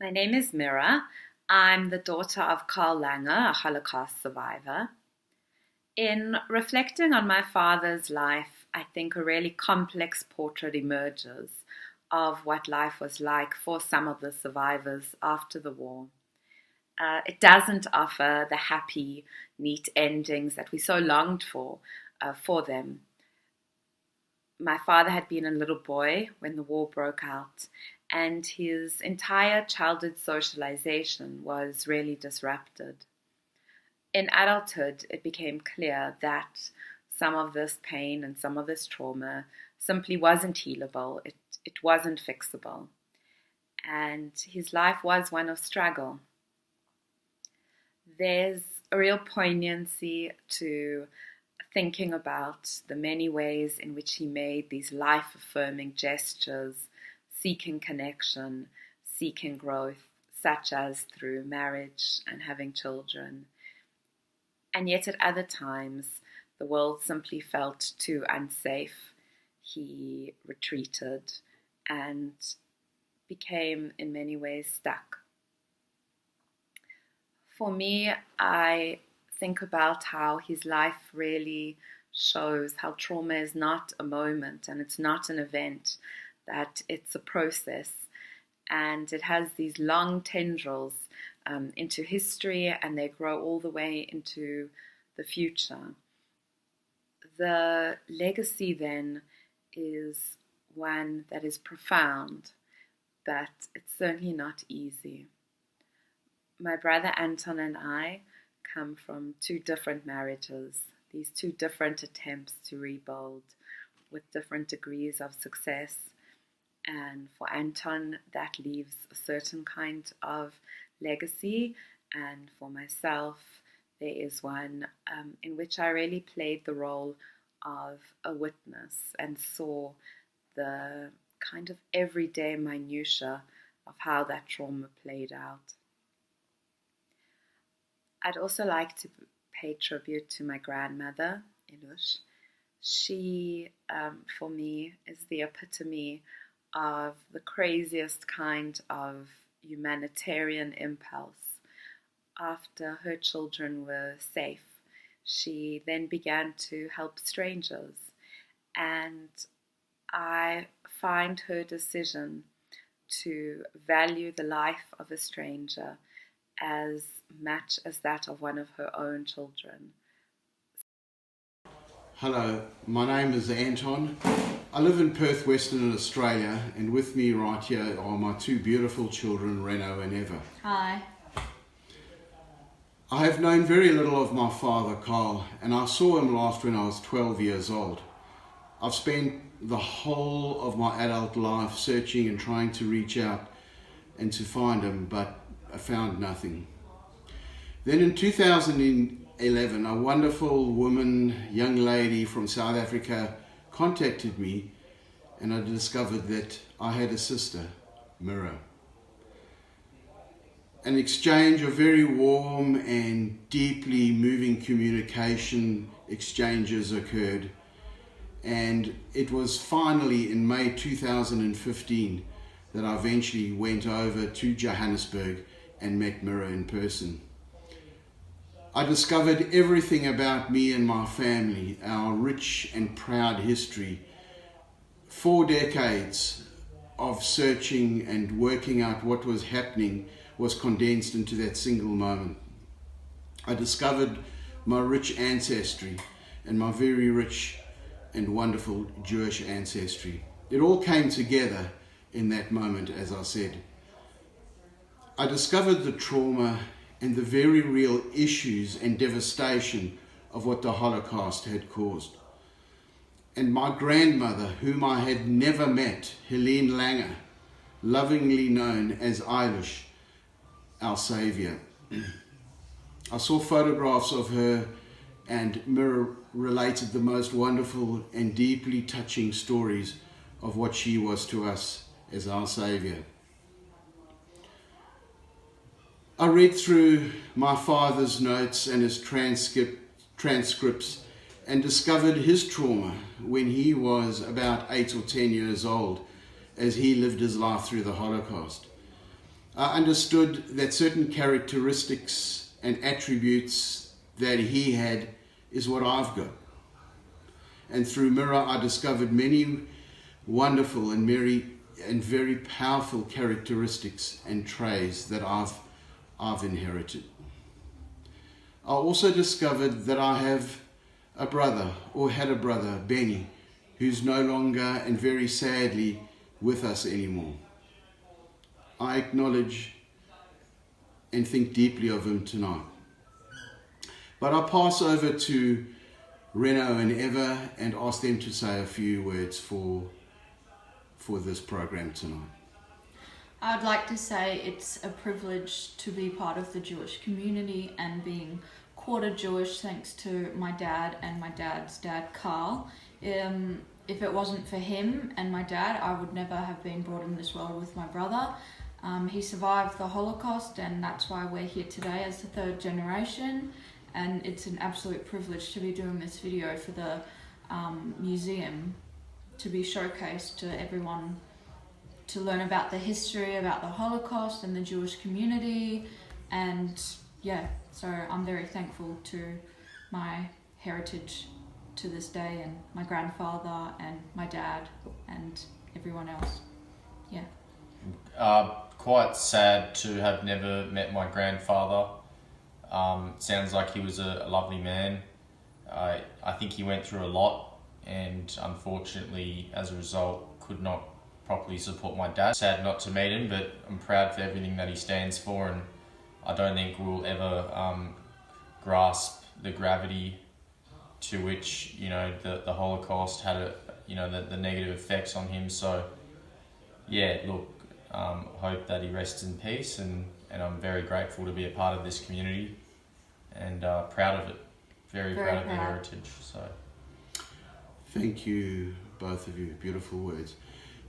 My name is Mirah. I'm the daughter of Karl Langer, a Holocaust survivor. In reflecting on my father's life, I think a really complex portrait emerges of what life was like for some of the survivors after the war. It doesn't offer the happy, neat endings that we so longed for them. My father had been a little boy when the war broke out, and his entire childhood socialization was really disrupted. In adulthood, it became clear that some of this pain and some of this trauma simply wasn't healable, it wasn't fixable, and his life was one of struggle. There's a real poignancy to thinking about the many ways in which he made these life-affirming gestures, seeking connection, seeking growth, such as through marriage and having children. And yet at other times, the world simply felt too unsafe. He retreated and became in many ways stuck. For me, I think about how his life really shows how trauma is not a moment and it's not an event, that it's a process, and it has these long tendrils into history, and they grow all the way into the future. The legacy then is one that is profound, but it's certainly not easy. My brother Anton and I come from two different marriages, these two different attempts to rebuild with different degrees of success. And for Anton, that leaves a certain kind of legacy. And for myself, there is one in which I really played the role of a witness and saw the kind of everyday minutiae of how that trauma played out. I'd also like to pay tribute to my grandmother, Ilush. She, for me, is the epitome of the craziest kind of humanitarian impulse. After her children were safe, she then began to help strangers. And I find her decision to value the life of a stranger as much as that of one of her own children. Hello, my name is Anton. I live in Perth, Western Australia, and with me right here are my two beautiful children, Reno and Eva. Hi. I have known very little of my father, Karl, and I saw him last when I was 12 years old. I've spent the whole of my adult life searching and trying to reach out and to find him, but I found nothing. Then in 2011, a wonderful woman, young lady from South Africa contacted me, and I discovered that I had a sister, Mirah. An exchange of very warm and deeply moving communication exchanges occurred, and it was finally in May 2015 that I eventually went over to Johannesburg and met Mirah in person. I discovered everything about me and my family, our rich and proud history. 4 decades of searching and working out what was happening was condensed into that single moment. I discovered my rich ancestry and my very rich and wonderful Jewish ancestry. It all came together in that moment, as I said. I discovered the trauma and the very real issues and devastation of what the Holocaust had caused. And my grandmother, whom I had never met, Helene Langer, lovingly known as Eilish, our saviour. I saw photographs of her, and Mirah related the most wonderful and deeply touching stories of what she was to us as our saviour. I read through my father's notes and his transcripts and discovered his trauma when he was about 8 or 10 years old, as he lived his life through the Holocaust. I understood that certain characteristics and attributes that he had is what I've got. And through Mirah, I discovered many wonderful and very powerful characteristics and traits that I've inherited. I also discovered that I have a brother, or had a brother, Benny, who's no longer and very sadly with us anymore. I acknowledge and think deeply of him tonight. But I'll pass over to Reno and Eva and ask them to say a few words for this program tonight. I'd like to say it's a privilege to be part of the Jewish community and being quarter Jewish thanks to my dad and my dad's dad, Karl. If it wasn't for him and my dad, I would never have been brought in this world with my brother. He survived the Holocaust, and that's why we're here today as the third generation. And it's an absolute privilege to be doing this video for the museum, to be showcased to everyone, to learn about the history, about the Holocaust and the Jewish community. And yeah, so I'm very thankful to my heritage to this day, and my grandfather and my dad and everyone else. Yeah. Quite sad to have never met my grandfather. Sounds like he was a lovely man. I think he went through a lot, and unfortunately as a result could not properly support my dad. Sad not to meet him, but I'm proud for everything that he stands for, and I don't think we'll ever grasp the gravity to which, you know, the Holocaust had the negative effects on him. So yeah, look, hope that he rests in peace, and I'm very grateful to be a part of this community, and proud of it. Very proud of the heritage. So thank you, both of you. Beautiful words.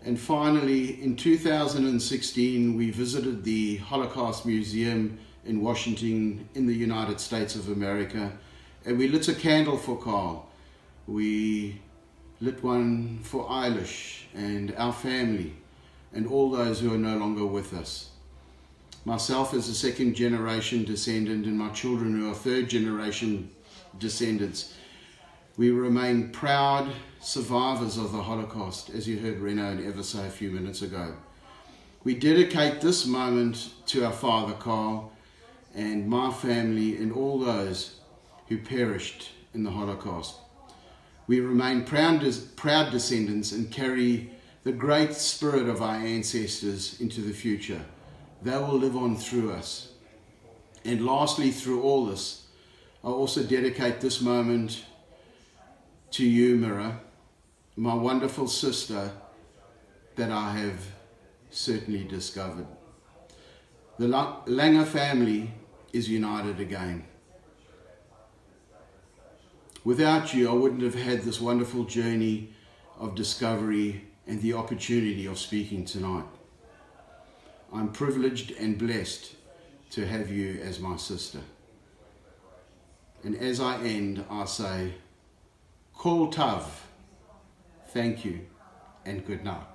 And finally, in 2016, we visited the Holocaust Museum in Washington in the United States of America, and we lit a candle for Karl. We lit one for Eilish and our family and all those who are no longer with us. Myself as a second generation descendant, and my children who are third generation descendants, we remain proud survivors of the Holocaust, as you heard Reno and Eva say a few minutes ago. We dedicate this moment to our father Karl and my family and all those who perished in the Holocaust. We remain proud descendants and carry the great spirit of our ancestors into the future. They will live on through us. And lastly, through all this, I also dedicate this moment to you, Mirah, my wonderful sister that I have certainly discovered. The Langer family is united again. Without you, I wouldn't have had this wonderful journey of discovery and the opportunity of speaking tonight. I'm privileged and blessed to have you as my sister. And as I end, I say, Kol Tav, thank you, and good night.